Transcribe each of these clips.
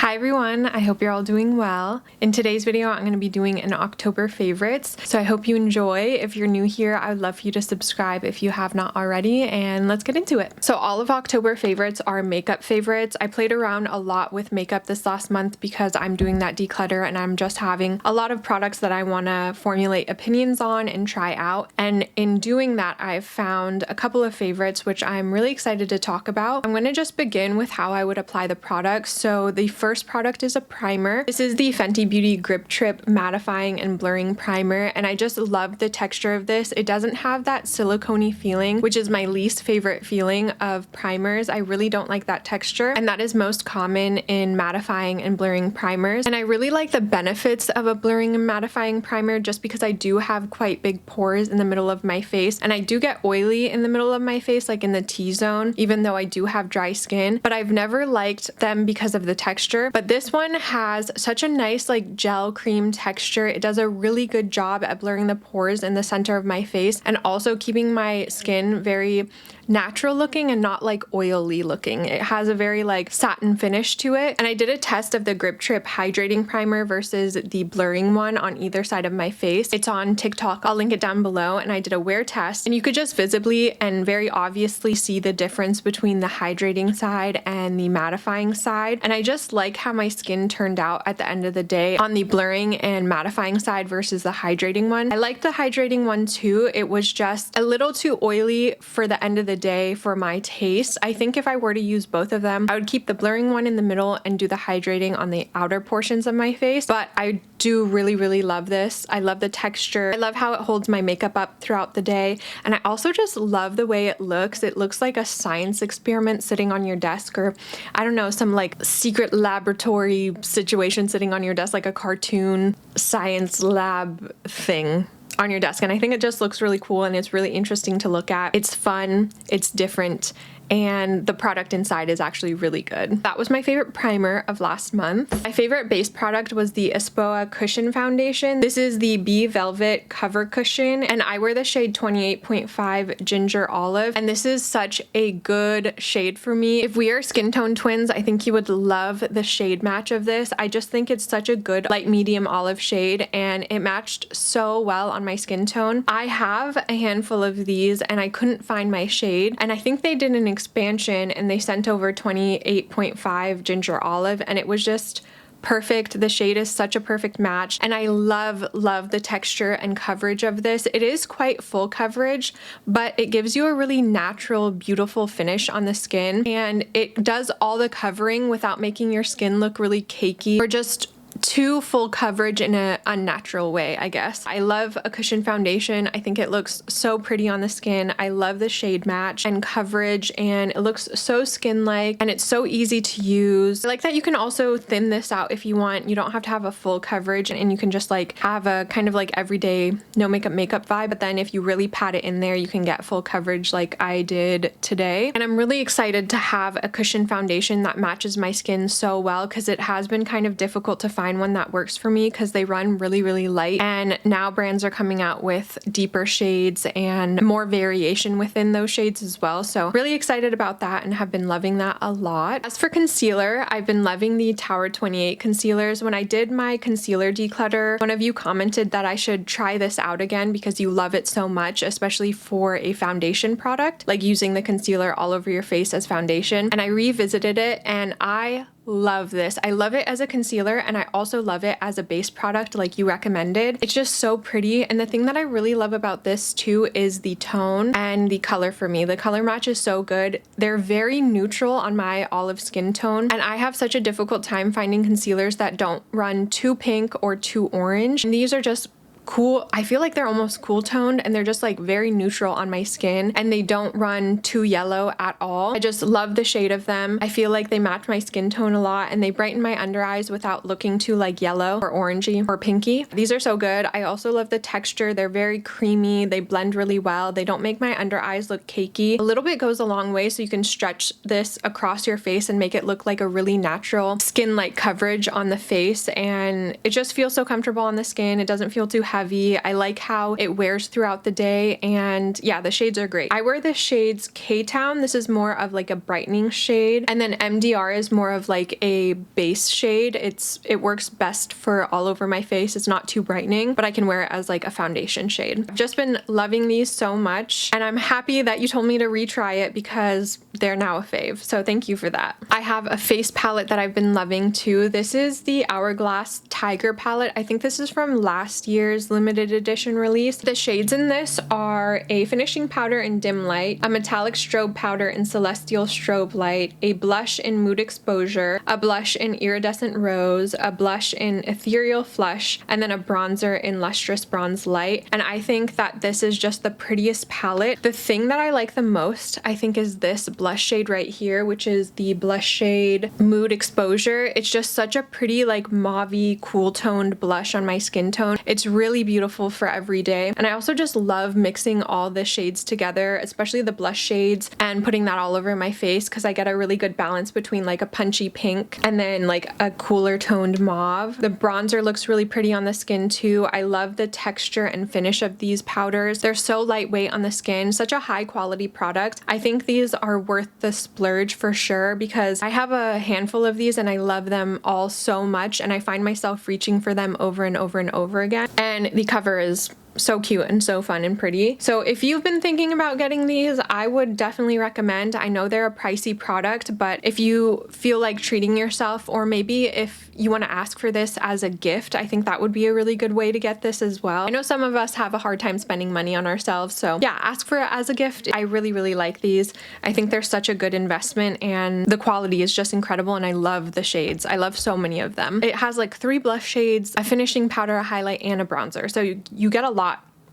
Hi everyone, I hope you're all doing well. In today's video, I'm going to be doing an October favorites, so I hope you enjoy. If you're new here, I would love for you to subscribe if you have not already, and let's get into it. So all of October favorites are makeup favorites. I played around a lot with makeup this last month because I'm doing that declutter and I'm just having a lot of products that I want to formulate opinions on and try out. And in doing that, I've found a couple of favorites which I'm really excited to talk about. I'm going to just begin with how I would apply the products. So the first product is a primer. This is the Fenty Beauty Grip Trip Mattifying and Blurring Primer, and I just love the texture of this. It doesn't have that silicone-y feeling, which is my least favorite feeling of primers. I really don't like that texture, and that is most common in mattifying and blurring primers. And I really like the benefits of a blurring and mattifying primer just because I do have quite big pores in the middle of my face, and I do get oily in the middle of my face, like in the T-zone, even though I do have dry skin, but I've never liked them because of the texture. But this one has such a nice like gel cream texture. It does a really good job at blurring the pores in the center of my face and also keeping my skin very natural looking and not like oily looking. It has a very like satin finish to it. And I did a test of the Grip Trip Hydrating Primer versus the blurring one on either side of my face. It's on TikTok. I'll link it down below. And I did a wear test and you could just visibly and very obviously see the difference between the hydrating side and the mattifying side. And I just like how my skin turned out at the end of the day on the blurring and mattifying side versus the hydrating one. I liked the hydrating one too. It was just a little too oily for the end of the day for my taste. I think if I were to use both of them, I would keep the blurring one in the middle and do the hydrating on the outer portions of my face. But I do really love this. I love the texture. I love how it holds my makeup up throughout the day. And I also just love the way it looks. It looks like a science experiment sitting on your desk, or I don't know, some like secret laboratory situation sitting on your desk, like a cartoon science lab thing on your desk. And I think it just looks really cool and it's really interesting to look at. It's fun, it's different, and the product inside is actually really good. That was my favorite primer of last month. My favorite base product was the Espoir Cushion Foundation. This is the Bee Velvet Cover Cushion, and I wear the shade 28.5 Ginger Olive, and this is such a good shade for me. If we are skin tone twins, I think you would love the shade match of this. I just think it's such a good light medium olive shade, and it matched so well on my skin tone. I have a handful of these, and I couldn't find my shade, and I think they did an expansion and they sent over 28.5 Ginger Olive, and it was just perfect. The shade is such a perfect match, and I love the texture and coverage of this. It is quite full coverage, but it gives you a really natural, beautiful finish on the skin, and it does all the covering without making your skin look really cakey or just too full coverage in an unnatural way, I guess. I love a cushion foundation. I think it looks so pretty on the skin. I love the shade match and coverage, and it looks so skin-like, and it's so easy to use. I like that you can also thin this out if you want. You don't have to have a full coverage, and you can just like have a kind of like everyday no makeup vibe, but then if you really pat it in there, you can get full coverage like I did today. And I'm really excited to have a cushion foundation that matches my skin so well, because it has been kind of difficult to find one that works for me because they run really light, and now brands are coming out with deeper shades and more variation within those shades as well. So really excited about that and have been loving that a lot. As for concealer, I've been loving the Tower 28 concealers. When I did my concealer declutter, one of you commented that I should try this out again because you love it so much, especially for a foundation product, like using the concealer all over your face as foundation. And I revisited it and I love this. I love it as a concealer, and I also love it as a base product like you recommended. It's just so pretty, and the thing that I really love about this too is the tone and the color for me. The color match is so good. They're very neutral on my olive skin tone, and I have such a difficult time finding concealers that don't run too pink or too orange. And these are just cool. I feel like they're almost cool toned, and they're just like very neutral on my skin, and they don't run too yellow at all. I just love the shade of them. I feel like they match my skin tone a lot, and they brighten my under eyes without looking too like yellow or orangey or pinky. These are so good. I also love the texture. They're very creamy. They blend really well. They don't make my under eyes look cakey. A little bit goes a long way, so you can stretch this across your face and make it look like a really natural skin-like coverage on the face, and it just feels so comfortable on the skin. It doesn't feel too heavy heavy. I like how it wears throughout the day, and yeah, the shades are great. I wear the shades Ktown. This is more of like a brightening shade, and then MDR is more of like a base shade. It works best for all over my face. It's not too brightening, but I can wear it as like a foundation shade. I've just been loving these so much, and I'm happy that you told me to retry it because they're now a fave. So thank you for that. I have a face palette that I've been loving too. This is the Hourglass Tiger palette. I think this is from last year's limited edition release. The shades in this are a finishing powder in Dim Light, a metallic strobe powder in Celestial Strobe Light, a blush in Mood Exposure, a blush in Iridescent Rose, a blush in Ethereal Flush, and then a bronzer in Lustrous Bronze Light. And I think that this is just the prettiest palette. The thing that I like the most, I think, is this blush shade right here, which is the blush shade Mood Exposure. It's just such a pretty, like, mauvey, cool toned blush on my skin tone. It's really beautiful for every day. And I also just love mixing all the shades together, especially the blush shades, and putting that all over my face because I get a really good balance between like a punchy pink and then like a cooler toned mauve. The bronzer looks really pretty on the skin too. I love the texture and finish of these powders. They're so lightweight on the skin, such a high quality product. I think these are worth the splurge for sure because I have a handful of these and I love them all so much, and I find myself reaching for them over and over and over again. And the cover is so cute and so fun and pretty. So if you've been thinking about getting these, I would definitely recommend. I know they're a pricey product, but if you feel like treating yourself, or maybe if you want to ask for this as a gift, I think that would be a really good way to get this as well. I know some of us have a hard time spending money on ourselves, so yeah, ask for it as a gift. I really, really like these. I think they're such a good investment, and the quality is just incredible, and I love the shades. I love so many of them. It has like 3 blush shades, a finishing powder, a highlight, and a bronzer. So you get a lot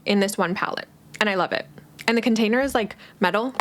in this one palette, and I love it. And the container is like metal.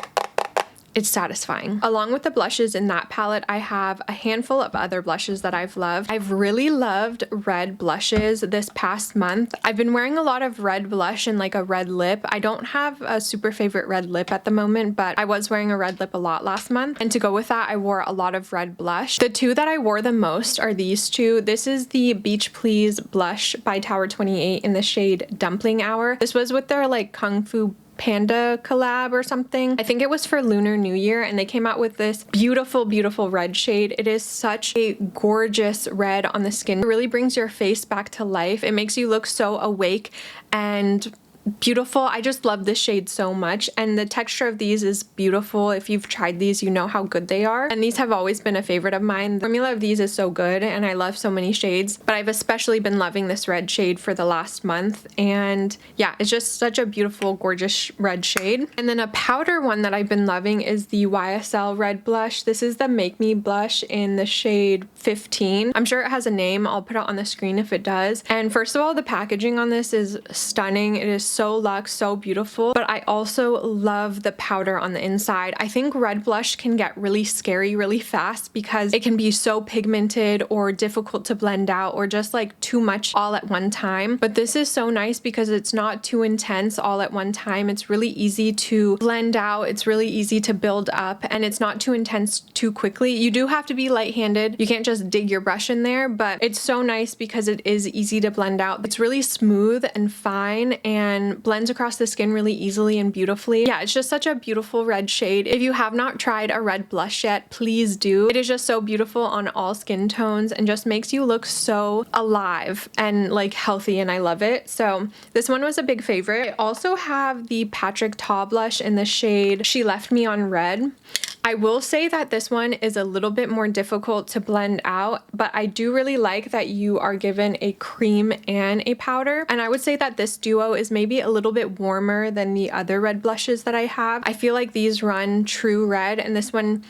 It's satisfying. Along with the blushes in that palette, I have a handful of other blushes that I've loved. I've really loved red blushes this past month. I've been wearing a lot of red blush and like a red lip. I don't have a super favorite red lip at the moment, but I was wearing a red lip a lot last month. And to go with that, I wore a lot of red blush. The 2 that I wore the most are these 2. This is the BeachPlease blush by Tower 28 in the shade Dumpling Hour. This was with their like Kung Fu Panda collab or something. I think it was for Lunar New Year, and they came out with this beautiful, beautiful red shade. It is such a gorgeous red on the skin. It really brings your face back to life. It makes you look so awake and beautiful. I just love this shade so much, and the texture of these is beautiful. If you've tried these, you know how good they are, and these have always been a favorite of mine. The formula of these is so good, and I love so many shades, but I've especially been loving this red shade for the last month. And yeah, it's just such a beautiful, gorgeous red shade. And then a powder one that I've been loving is the YSL red blush. This is the Make Me blush in the shade 15. I'm sure it has a name. I'll put it on the screen if it does. And first of all, the packaging on this is stunning. It is so luxe, so beautiful, but I also love the powder on the inside. I think red blush can get really scary really fast because it can be so pigmented or difficult to blend out, or just like too much all at one time. But this is so nice because it's not too intense all at one time. It's really easy to blend out, it's really easy to build up, and it's not too intense too quickly. You do have to be light-handed. You can't just dig your brush in there, but it's so nice because it is easy to blend out. It's really smooth and fine and blends across the skin really easily and beautifully. Yeah, it's just such a beautiful red shade. If you have not tried a red blush yet, please do. It is just so beautiful on all skin tones and just makes you look so alive and like healthy, and I love it. So this one was a big favorite. I also have the Patrick Ta blush in the shade She Left Me on Red. I will say that this one is a little bit more difficult to blend out, but I do really like that you are given a cream and a powder. And I would say that this duo is maybe a little bit warmer than the other red blushes that I have. I feel like these run true red, and this one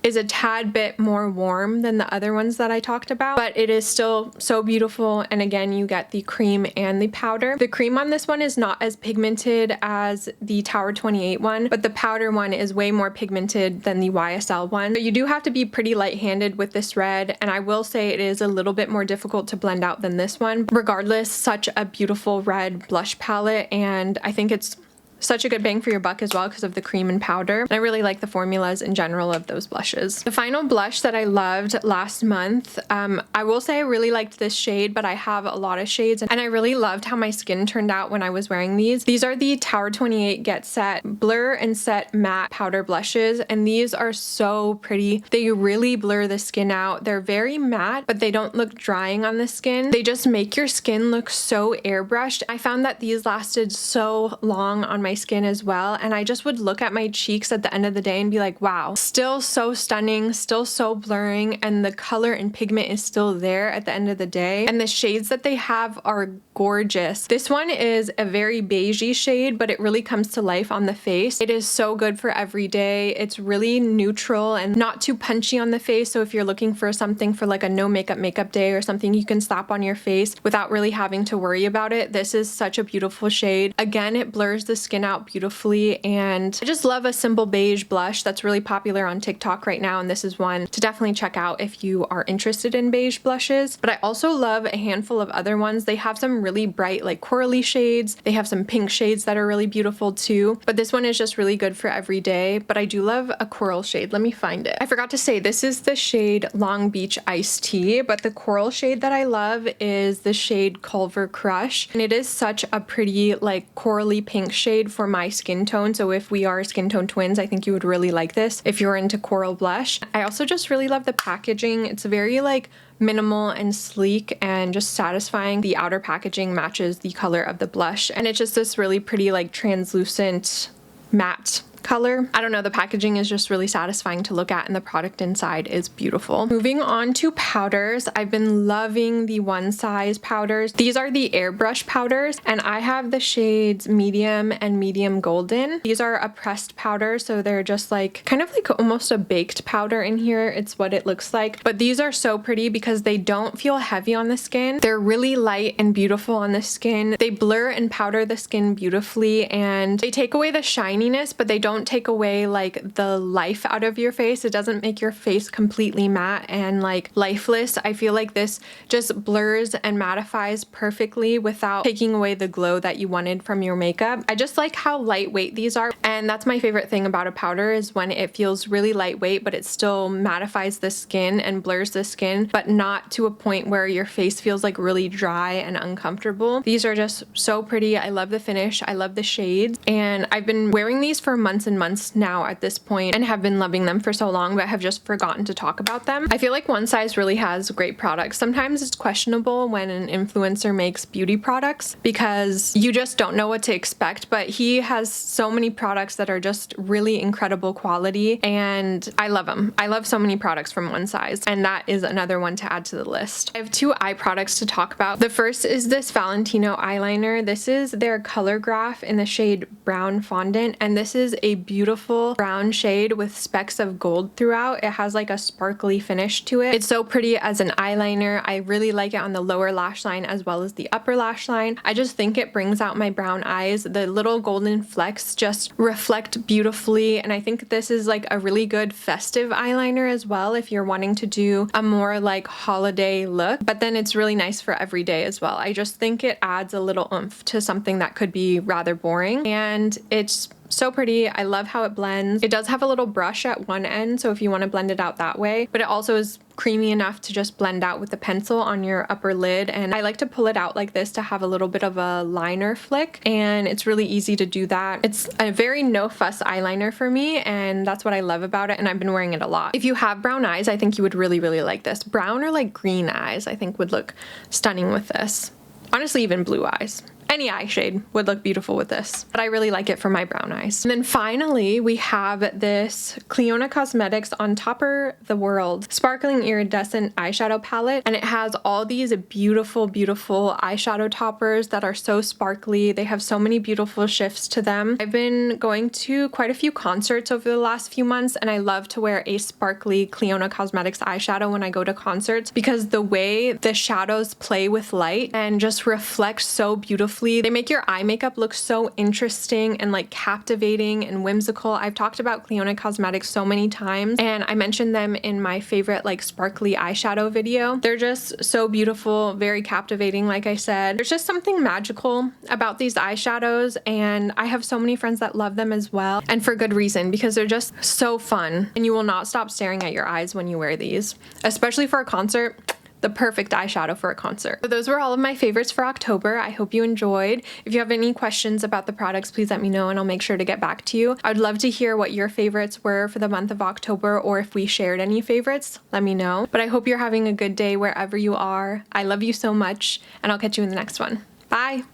is a tad bit more warm than the other ones that I talked about, but it is still so beautiful. And again, you get the cream and the powder. The cream on this one is not as pigmented as the Tower 28 one, but the powder one is way more pigmented than the YSL one. But you do have to be pretty light-handed with this red, and I will say it is a little bit more difficult to blend out than this one. Regardless, such a beautiful red blush palette, and I think it's such a good bang for your buck as well because of the cream and powder. And I really like the formulas in general of those blushes. The final blush that I loved last month, I will say I really liked this shade, but I have a lot of shades and I really loved how my skin turned out when I was wearing these. These are the Tower 28 Getset Blur and Set Matte Powder Blushes, and these are so pretty. They really blur the skin out. They're very matte, but they don't look drying on the skin. They just make your skin look so airbrushed. I found that these lasted so long on my skin as well, and I just would look at my cheeks at the end of the day and be like, wow, still so stunning, still so blurring, and the color and pigment is still there at the end of the day. And the shades that they have are gorgeous. This one is a very beigey shade, but it really comes to life on the face. It is so good for every day. It's really neutral and not too punchy on the face, so if you're looking for something for like a no makeup day or something you can slap on your face without really having to worry about it, this is such a beautiful shade. Again, it blurs the skin out beautifully, and I just love a simple beige blush that's really popular on TikTok right now, and this is one to definitely check out if you are interested in beige blushes. But I also love a handful of other ones. They have some really bright like corally shades. They have some pink shades that are really beautiful too, but this one is just really good for every day. But I do love a coral shade. Let me find it. I forgot to say this is the shade Long Beach Iced Tea, but the coral shade that I love is the shade Culver Crush, and it is such a pretty like corally pink shade for my skin tone. So if we are skin tone twins, I think you would really like this if you're into coral blush. I also just really love the packaging. It's very like minimal and sleek and just satisfying. The outer packaging matches the color of the blush, and it's just this really pretty like translucent matte color. I don't know, the packaging is just really satisfying to look at, and the product inside is beautiful. Moving on to powders, I've been loving the One Size powders. These are the airbrush powders, and I have the shades medium and medium golden. These are a pressed powder, so they're just like kind of like almost a baked powder in here. It's what it looks like, but these are so pretty because they don't feel heavy on the skin. They're really light and beautiful on the skin. They blur and powder the skin beautifully, and they take away the shininess, but they don't take away like the life out of your face. It doesn't make your face completely matte and like lifeless. I feel like this just blurs and mattifies perfectly without taking away the glow that you wanted from your makeup. I just like how lightweight these are, and that's my favorite thing about a powder is when it feels really lightweight, but it still mattifies the skin and blurs the skin, but not to a point where your face feels like really dry and uncomfortable. These are just so pretty. I love the finish. I love the shades, and I've been wearing these for months and months now at this point and have been loving them for so long, but have just forgotten to talk about them. I feel like One Size really has great products. Sometimes it's questionable when an influencer makes beauty products because you just don't know what to expect, but he has so many products that are just really incredible quality, and I love them. I love so many products from One Size, and that is another one to add to the list. I have two eye products to talk about. The first is this Valentino eyeliner. This is their Colorgraph in the shade Brown Fondant, and this is a beautiful brown shade with specks of gold throughout. It has like a sparkly finish to it. It's so pretty as an eyeliner. I really like it on the lower lash line as well as the upper lash line. I just think it brings out my brown eyes. The little golden flecks just reflect beautifully, and I think this is like a really good festive eyeliner as well if you're wanting to do a more like holiday look, but then it's really nice for every day as well. I just think it adds a little oomph to something that could be rather boring, and it's so pretty. I love how it blends. It does have a little brush at one end, so if you want to blend it out that way, but it also is creamy enough to just blend out with the pencil on your upper lid, and I like to pull it out like this to have a little bit of a liner flick, and it's really easy to do that. It's a very no fuss eyeliner for me, and that's what I love about it, and I've been wearing it a lot. If you have brown eyes, I think you would really like this. Brown or like green eyes I think would look stunning with this. Honestly, even blue eyes. Any eye shade would look beautiful with this, but I really like it for my brown eyes. And then finally, we have this Cleona Cosmetics On Topper the World Sparkling Iridescent Eyeshadow Palette, and it has all these beautiful, beautiful eyeshadow toppers that are so sparkly. They have so many beautiful shifts to them. I've been going to quite a few concerts over the last few months, and I love to wear a sparkly Cleona Cosmetics eyeshadow when I go to concerts because the way the shadows play with light and just reflect so beautifully beautifully. They make your eye makeup look so interesting and like captivating and whimsical. I've talked about Kleona Cosmetics so many times, and I mentioned them in my favorite like sparkly eyeshadow video. They're just so beautiful, very captivating. Like I said, there's just something magical about these eyeshadows, and I have so many friends that love them as well, and for good reason, because they're just so fun and you will not stop staring at your eyes when you wear these, especially for a concert. The perfect eyeshadow for a concert. So those were all of my favorites for October. I hope you enjoyed. If you have any questions about the products, please let me know and I'll make sure to get back to you. I'd love to hear what your favorites were for the month of October, or if we shared any favorites, let me know. But I hope you're having a good day wherever you are. I love you so much, and I'll catch you in the next one. Bye!